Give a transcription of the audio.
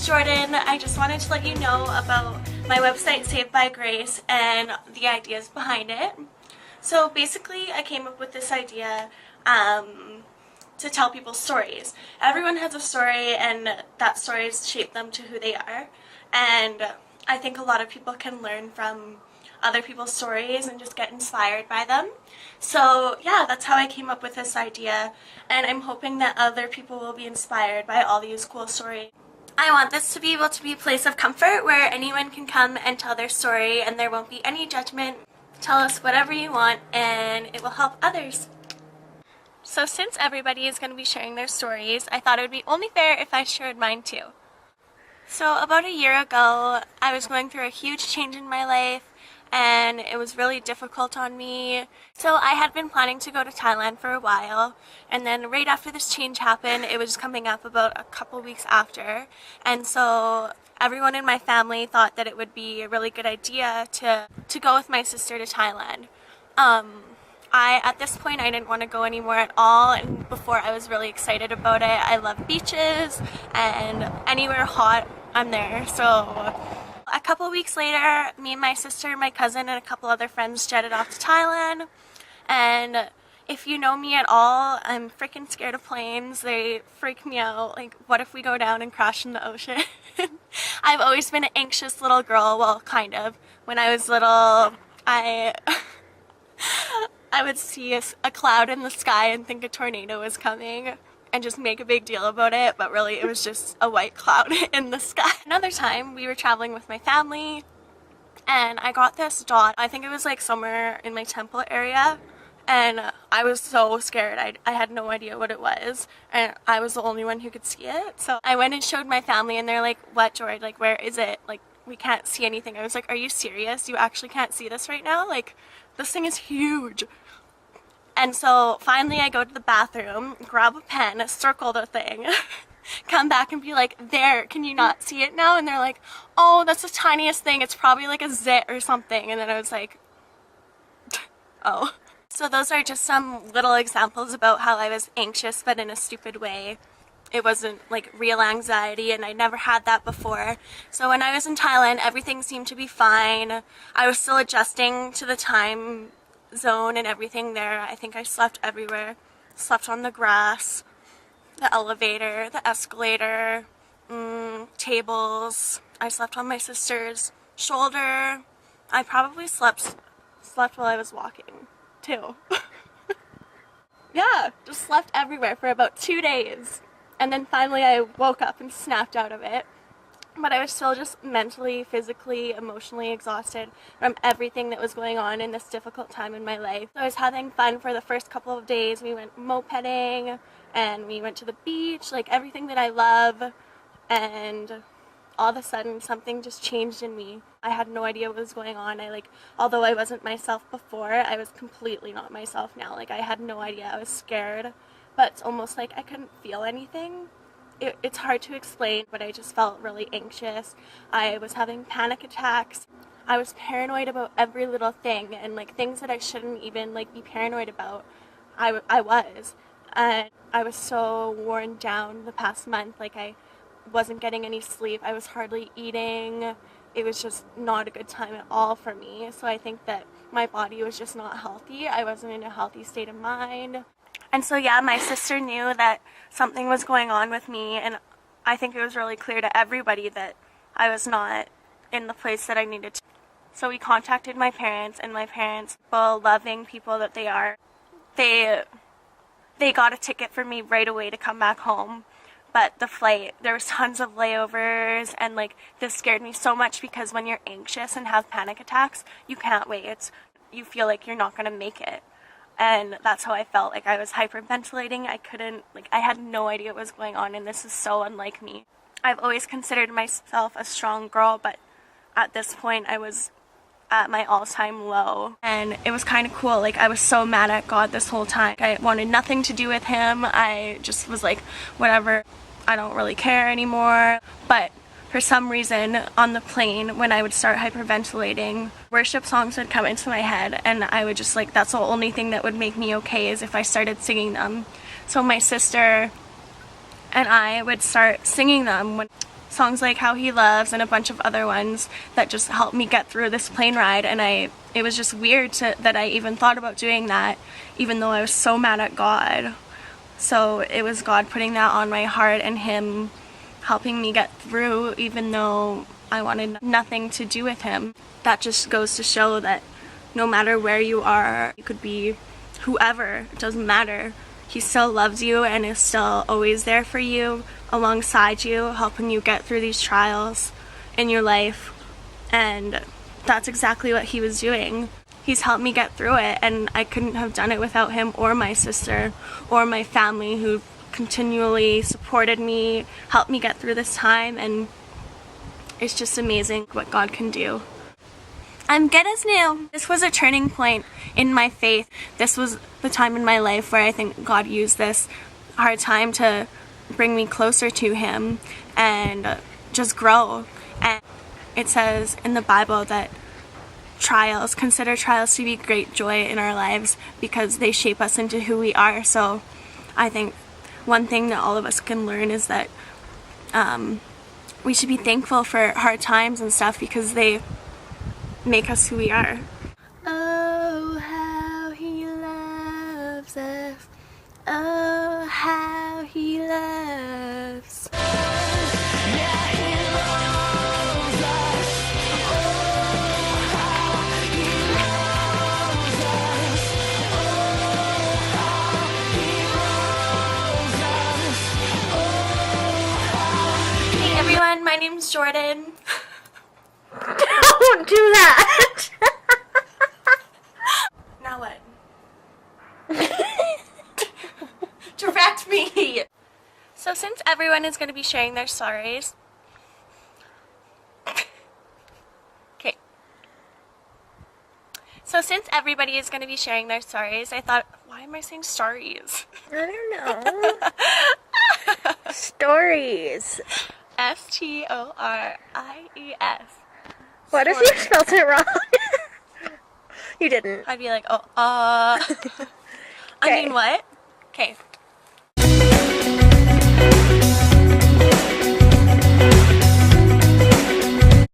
Jordan. I just wanted to let you know about my website Saved by Grace and the ideas behind it. So basically I came up with this idea to tell people stories. Everyone has a story and that stories shape them to who they are, and I think a lot of people can learn from other people's stories and just get inspired by them. So yeah, that's how I came up with this idea, and I'm hoping that other people will be inspired by all these cool stories. I want this to be able to be a place of comfort where anyone can come and tell their story and there won't be any judgment. Tell us whatever you want and it will help others. So since everybody is going to be sharing their stories, I thought it would be only fair if I shared mine too. So about a year ago, I was going through a huge change in my life and it was really difficult on me. So I had been planning to go to Thailand for a while, and then right after this change happened, it was coming up about a couple weeks after, and so everyone in my family thought that it would be a really good idea to go with my sister to Thailand. At this point I didn't want to go anymore at all, and before I was really excited about it. I love beaches and anywhere hot, I'm there. So a couple weeks later, me and my sister, my cousin, and a couple other friends jetted off to Thailand. And if you know me at all, I'm freaking scared of planes. They freak me out. Like, what if we go down and crash in the ocean? I've always been an anxious little girl. Well, kind of. When I was little, I would see a cloud in the sky and think a tornado was coming and just make a big deal about it, but really it was just a white cloud in the sky. Another time we were traveling with my family and I got this dot. I think it was like somewhere in my temple area, and I was so scared. I had no idea what it was, and I was the only one who could see it. So I went and showed my family and they're like, "What, George? Like, where is it? Like, we can't see anything." I was like, "Are you serious? You actually can't see this right now? Like, this thing is huge." And so finally I go to the bathroom, grab a pen, circle the thing, come back and be like, "There, can you not see it now?" And they're like, "Oh, that's the tiniest thing. It's probably like a zit or something." And then I was like, oh. So those are just some little examples about how I was anxious, but in a stupid way. It wasn't like real anxiety, and I never had that before. So when I was in Thailand, everything seemed to be fine. I was still adjusting to the time zone and everything there. I think I slept everywhere. Slept on the grass, the elevator, the escalator, tables. I slept on my sister's shoulder. I probably slept while I was walking too. Yeah, just slept everywhere for about 2 days. And then finally I woke up and snapped out of it. But I was still just mentally, physically, emotionally exhausted from everything that was going on in this difficult time in my life. So I was having fun for the first couple of days. We went mopeding and we went to the beach, like everything that I love. And all of a sudden something just changed in me. I had no idea what was going on. Although I wasn't myself before, I was completely not myself now. Like, I had no idea. I was scared, but it's almost like I couldn't feel anything. It's hard to explain, but I just felt really anxious. I was having panic attacks. I was paranoid about every little thing, and like things that I shouldn't even like be paranoid about, I was. And I was so worn down the past month. Like, I wasn't getting any sleep. I was hardly eating. It was just not a good time at all for me. So I think that my body was just not healthy. I wasn't in a healthy state of mind. And so yeah, my sister knew that something was going on with me, and I think it was really clear to everybody that I was not in the place that I needed to. So we contacted my parents, and my parents, well, loving people that they are, they got a ticket for me right away to come back home. But the flight, there was tons of layovers, and like this scared me so much because when you're anxious and have panic attacks, you can't wait. You feel like you're not going to make it. And that's how I felt. Like, I was hyperventilating. I had no idea what was going on, and this is so unlike me. I've always considered myself a strong girl, but at this point I was at my all-time low. And it was kind of cool. Like, I was so mad at God this whole time. I wanted nothing to do with him. I just was like, whatever, I don't really care anymore. But for some reason, on the plane, when I would start hyperventilating, worship songs would come into my head, and I would just like, that's the only thing that would make me okay, is if I started singing them. So my sister and I would start singing them. songs like How He Loves and a bunch of other ones that just helped me get through this plane ride. And it was just weird that I even thought about doing that, even though I was so mad at God. So it was God putting that on my heart and Him helping me get through, even though I wanted nothing to do with Him. That just goes to show that no matter where you are, you could be whoever, it doesn't matter. He still loves you and is still always there for you, alongside you, helping you get through these trials in your life. And that's exactly what He was doing. He's helped me get through it, and I couldn't have done it without Him or my sister or my family, who continually supported me, helped me get through this time, and it's just amazing what God can do. I'm good as new. This was a turning point in my faith. This was the time in my life where I think God used this hard time to bring me closer to Him and just grow. And it says in the Bible that consider trials to be great joy in our lives because they shape us into who we are. So I think one thing that all of us can learn is that we should be thankful for hard times and stuff because they make us who we are. Oh, how He loves us. Oh, how He loves. Hey everyone, my name's Jordan. Don't do that! Now what? Direct me! So since everyone is going to be sharing their stories... Okay. So since everybody is going to be sharing their stories, I thought, why am I saying stories? I don't know. Stories. S-T-O-R-I-E-S. What if you spelled it wrong? You didn't. I'd be like, I mean, what? Okay.